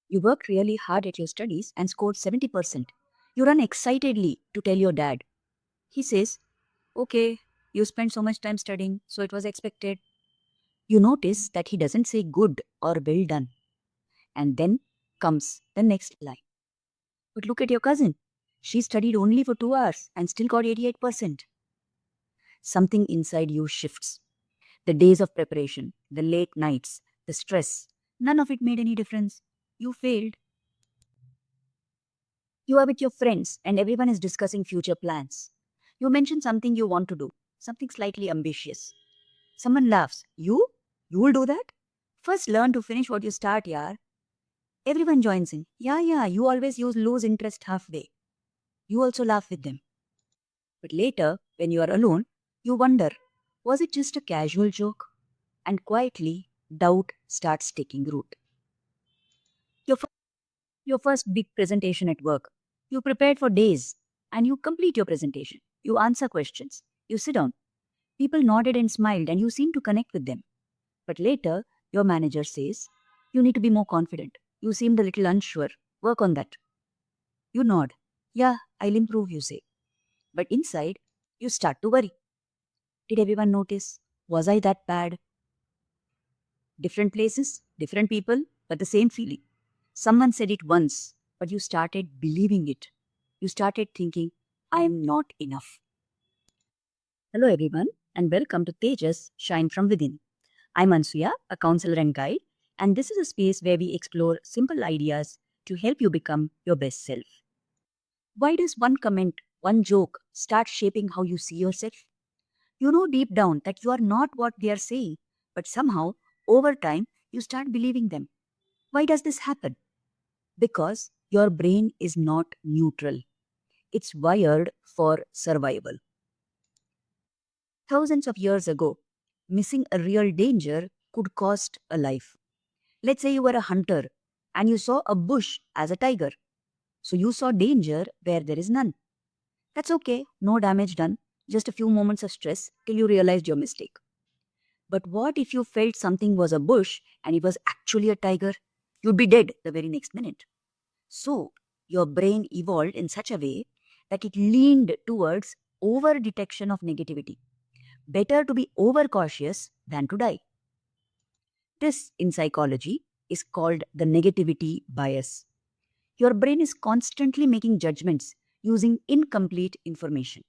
You worked really hard at your studies and scored 70%. You run excitedly to tell your dad. He says, "Okay, you spent so much time studying, so it was expected." You notice that he doesn't say good or well done. And then comes the next line. "But look at your cousin. She studied only for 2 hours and still got 88%. Something inside you shifts. The days of preparation, the late nights, the stress, none of it made any difference. You failed. You are with your friends and everyone is discussing future plans. You mention something you want to do, something slightly ambitious. Someone laughs. You? You will do that? First learn to finish what you start, yaar. Everyone joins in. Yeah, you always lose interest halfway. You also laugh with them. But later, when you are alone, you wonder, was it just a casual joke? And quietly, doubt starts taking root. Your, fir- your first big presentation at work. You prepared for days and you complete your presentation. You answer questions. You sit down. People nodded and smiled and you seem to connect with them. But later, your manager says, "You need to be more confident. You seemed a little unsure. Work on that." You nod. "Yeah, I'll improve," you say. But inside, you start to worry. Did everyone notice? Was I that bad? Different places, different people, but the same feeling. Someone said it once, but you started believing it. You started thinking, "I am not enough." Hello, everyone, and welcome to Tejas Shine from Within. I'm Ansuya, a counselor and guide, and this is a space where we explore simple ideas to help you become your best self. Why does one comment, one joke start shaping how you see yourself? You know deep down that you are not what they are saying, but somehow, over time, you start believing them. Why does this happen? Because your brain is not neutral. It's wired for survival. Thousands of years ago, missing a real danger could cost a life. Let's say you were a hunter and you saw a bush as a tiger. So you saw danger where there is none. That's okay, no damage done, just a few moments of stress till you realized your mistake. But what if you felt something was a bush and it was actually a tiger? You'd be dead the very next minute. So, your brain evolved in such a way that it leaned towards over detection of negativity. Better to be overcautious than to die. This, in psychology, is called the negativity bias. Your brain is constantly making judgments using incomplete information.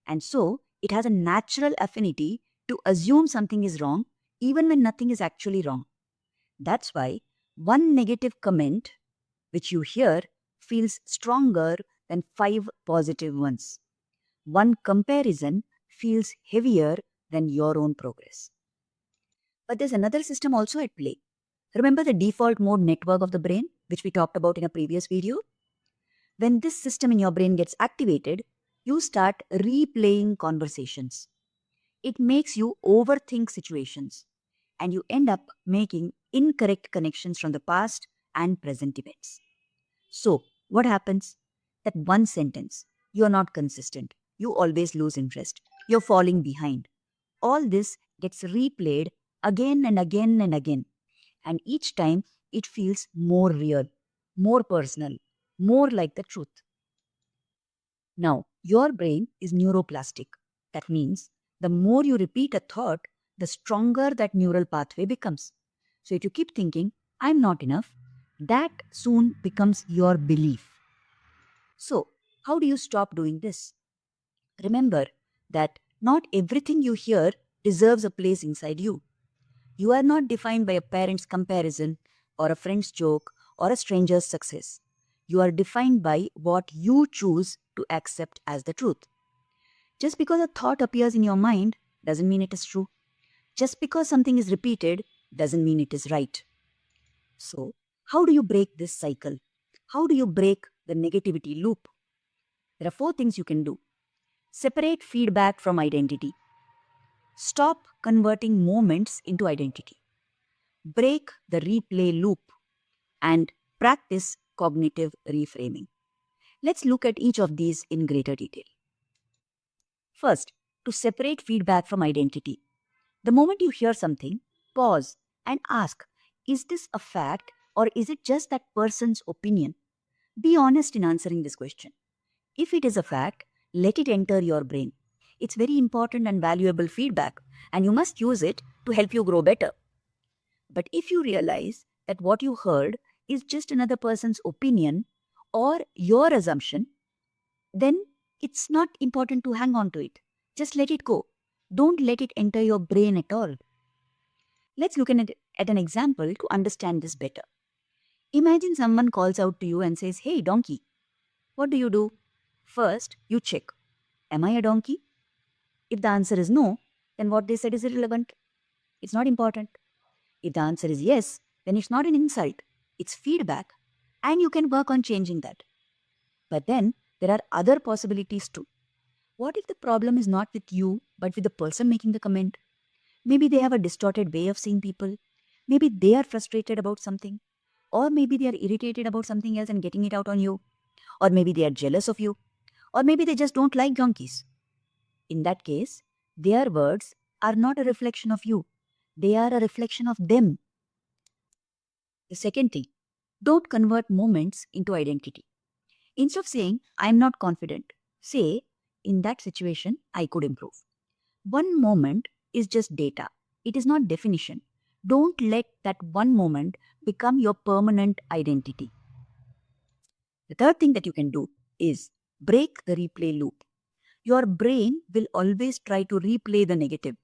And so, it has a natural affinity to assume something is wrong even when nothing is actually wrong. That's why one negative comment which you hear feels stronger than five positive ones. One comparison feels heavier than your own progress. But there's another system also at play. Remember the default mode network of the brain, which we talked about in a previous video? When this system in your brain gets activated, you start replaying conversations. It makes you overthink situations, and you end up making incorrect connections from the past and present events. So, what happens? That one sentence, "you're not consistent, you always lose interest, you're falling behind." All this gets replayed again and again and again. And each time it feels more real, more personal, more like the truth. Now, your brain is neuroplastic. That means the more you repeat a thought, the stronger that neural pathway becomes. So, if you keep thinking, "I'm not enough," that soon becomes your belief. So, how do you stop doing this? Remember that not everything you hear deserves a place inside you. You are not defined by a parent's comparison or a friend's joke or a stranger's success. You are defined by what you choose to accept as the truth. Just because a thought appears in your mind doesn't mean it is true. Just because something is repeated doesn't mean it is right. So, how do you break this cycle? How do you break the negativity loop? There are four things you can do. Separate feedback from identity. Stop converting moments into identity. Break the replay loop and practice cognitive reframing. Let's look at each of these in greater detail. First, to separate feedback from identity. The moment you hear something, pause and ask, is this a fact Or is it just that person's opinion? Be honest in answering this question. If it is a fact, let it enter your brain. It's very important and valuable feedback, and you must use it to help you grow better. But if you realize that what you heard is just another person's opinion or your assumption, then it's not important to hang on to it. Just let it go. Don't let it enter your brain at all. Let's look at an example to understand this better. Imagine someone calls out to you and says, "Hey, donkey." What do? First, you check. Am I a donkey? If the answer is no, then what they said is irrelevant. It's not important. If the answer is yes, then it's not an insult. It's feedback, and you can work on changing that. But then there are other possibilities too. What if the problem is not with you, but with the person making the comment? Maybe they have a distorted way of seeing people. Maybe they are frustrated about something. Or maybe they are irritated about something else and getting it out on you. Or maybe they are jealous of you. Or maybe they just don't like donkeys. In that case, their words are not a reflection of you. They are a reflection of them. The second thing, don't convert moments into identity. Instead of saying, "I'm not confident," say, "In that situation, I could improve." One moment is just data. It is not definition. Don't let that one moment become your permanent identity. The third thing that you can do is break the replay loop. Your brain will always try to replay the negative.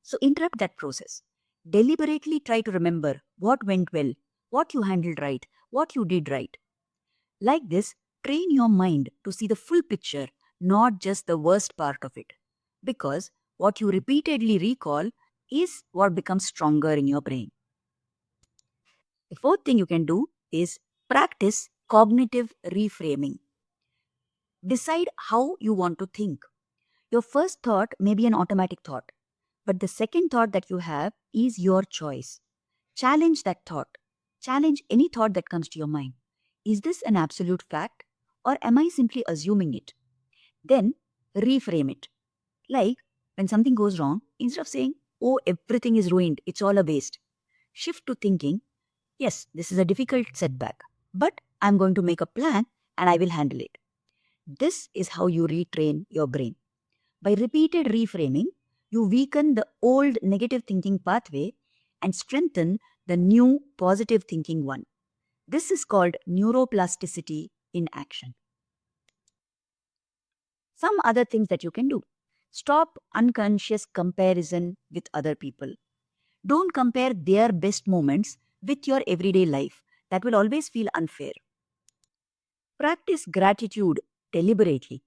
So interrupt that process. Deliberately try to remember what went well, what you handled right, what you did right. Like this, train your mind to see the full picture, not just the worst part of it. Because what you repeatedly recall is what becomes stronger in your brain. The fourth thing you can do is practice cognitive reframing. Decide how you want to think. Your first thought may be an automatic thought, but the second thought that you have is your choice. Challenge that thought. Challenge any thought that comes to your mind. Is this an absolute fact, or am I simply assuming it? Then reframe it. Like when something goes wrong, instead of saying, "Oh, everything is ruined, it's all a waste," shift to thinking, "Yes, this is a difficult setback, but I'm going to make a plan and I will handle it." This is how you retrain your brain. By repeated reframing, you weaken the old negative thinking pathway and strengthen the new positive thinking one. This is called neuroplasticity in action. Some other things that you can do. Stop unconscious comparison with other people. Don't compare their best moments with your everyday life. That will always feel unfair. Practice gratitude deliberately.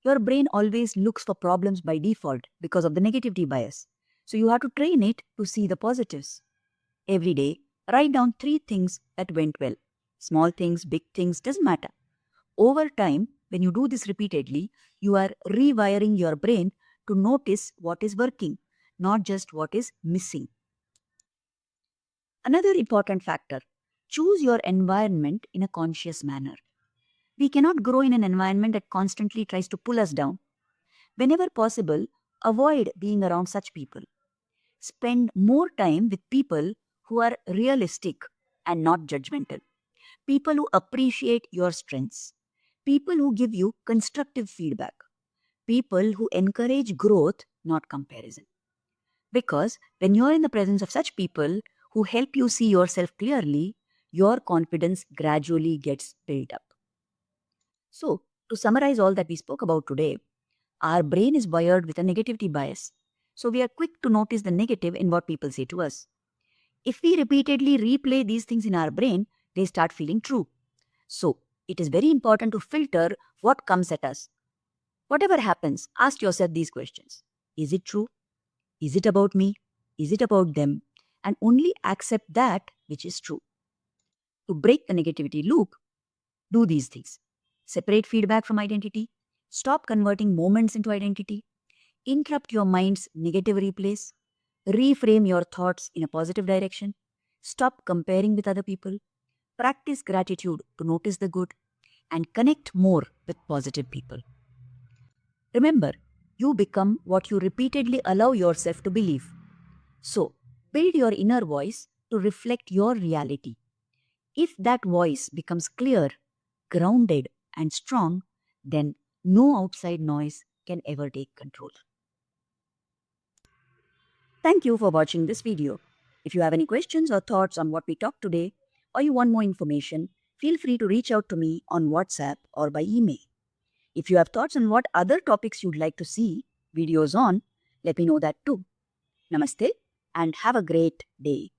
Your brain always looks for problems by default because of the negativity bias. So you have to train it to see the positives. Every day, write down 3 things that went well. Small things, big things, doesn't matter. Over time, when you do this repeatedly, you are rewiring your brain to notice what is working, not just what is missing. Another important factor, choose your environment in a conscious manner. We cannot grow in an environment that constantly tries to pull us down. Whenever possible, avoid being around such people. Spend more time with people who are realistic and not judgmental. People who appreciate your strengths. People who give you constructive feedback. People who encourage growth, not comparison. Because when you're in the presence of such people who help you see yourself clearly, your confidence gradually gets built up. So, to summarize all that we spoke about today, our brain is wired with a negativity bias. So, we are quick to notice the negative in what people say to us. If we repeatedly replay these things in our brain, they start feeling true. So, it is very important to filter what comes at us. Whatever happens, ask yourself these questions. Is it true? Is it about me? Is it about them? And only accept that which is true. To break the negativity loop, do these things. Separate feedback from identity. Stop converting moments into identity. Interrupt your mind's negative replays. Reframe your thoughts in a positive direction. Stop comparing with other people. Practice gratitude to notice the good. And connect more with positive people. Remember, you become what you repeatedly allow yourself to believe. So, build your inner voice to reflect your reality. If that voice becomes clear, grounded, and strong, then no outside noise can ever take control. Thank you for watching this video. If you have any questions or thoughts on what we talked today, or you want more information, feel free to reach out to me on WhatsApp or by email. If you have thoughts on what other topics you'd like to see videos on, let me know that too. Namaste and have a great day.